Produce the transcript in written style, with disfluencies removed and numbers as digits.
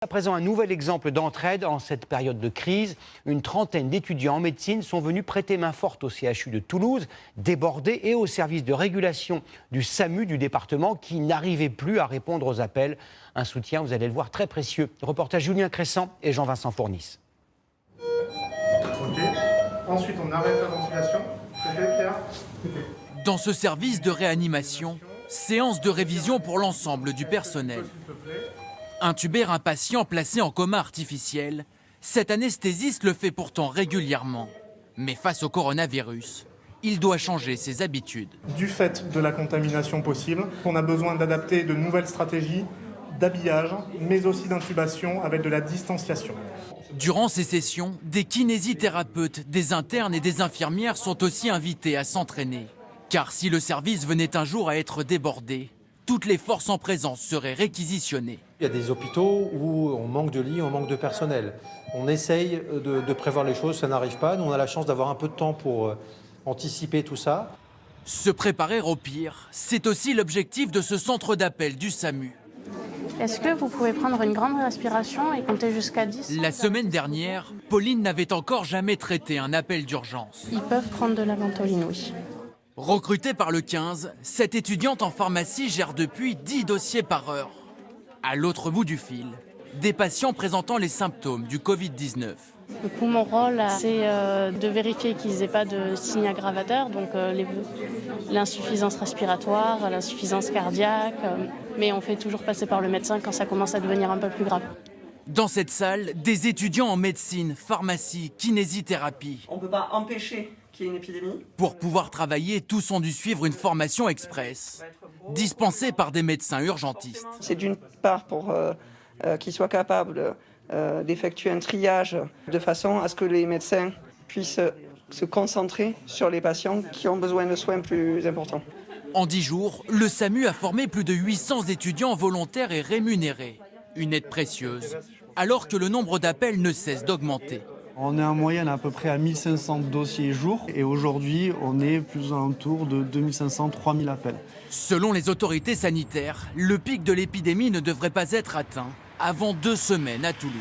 À présent, un nouvel exemple d'entraide en cette période de crise. Une trentaine d'étudiants en médecine sont venus prêter main forte au CHU de Toulouse, débordés, et au service de régulation du SAMU du département qui n'arrivait plus à répondre aux appels. Un soutien, vous allez le voir, très précieux. Reportage Julien Cressant et Jean-Vincent Fournis. Ok. Ensuite, on arrête la ventilation. Préfet, Pierre. Dans ce service de réanimation, séance de révision pour l'ensemble du personnel. Intuber un patient placé en coma artificiel, cet anesthésiste le fait pourtant régulièrement. Mais face au coronavirus, il doit changer ses habitudes. Du fait de la contamination possible, on a besoin d'adapter de nouvelles stratégies d'habillage, mais aussi d'intubation avec de la distanciation. Durant ces sessions, des kinésithérapeutes, des internes et des infirmières sont aussi invités à s'entraîner. Car si le service venait un jour à être débordé, toutes les forces en présence seraient réquisitionnées. Il y a des hôpitaux où on manque de lits, on manque de personnel. On essaye de prévoir les choses, ça n'arrive pas. Nous, on a la chance d'avoir un peu de temps pour anticiper tout ça. Se préparer au pire, c'est aussi l'objectif de ce centre d'appel du SAMU. Est-ce que vous pouvez prendre une grande respiration et compter jusqu'à 10 ? La semaine dernière, Pauline n'avait encore jamais traité un appel d'urgence. Ils peuvent prendre de la ventoline, oui. Recrutée par le 15, cette étudiante en pharmacie gère depuis 10 dossiers par heure. À l'autre bout du fil, des patients présentant les symptômes du Covid-19. Du coup, mon rôle, c'est de vérifier qu'ils n'aient pas de signes aggravateurs, donc l'insuffisance respiratoire, l'insuffisance cardiaque. Mais on fait toujours passer par le médecin quand ça commence à devenir un peu plus grave. Dans cette salle, des étudiants en médecine, pharmacie, kinésithérapie. On ne peut pas empêcher qu'il y ait une épidémie. Pour pouvoir travailler, tous ont dû suivre une formation express, dispensée par des médecins urgentistes. C'est d'une part pour qu'ils soient capables d'effectuer un triage de façon à ce que les médecins puissent se concentrer sur les patients qui ont besoin de soins plus importants. En 10 jours, le SAMU a formé plus de 800 étudiants volontaires et rémunérés. Une aide précieuse, alors que le nombre d'appels ne cesse d'augmenter. On est en moyenne à peu près à 1500 dossiers jour et aujourd'hui on est plus alentour de 2500-3000 appels. Selon les autorités sanitaires, le pic de l'épidémie ne devrait pas être atteint avant 2 semaines à Toulouse.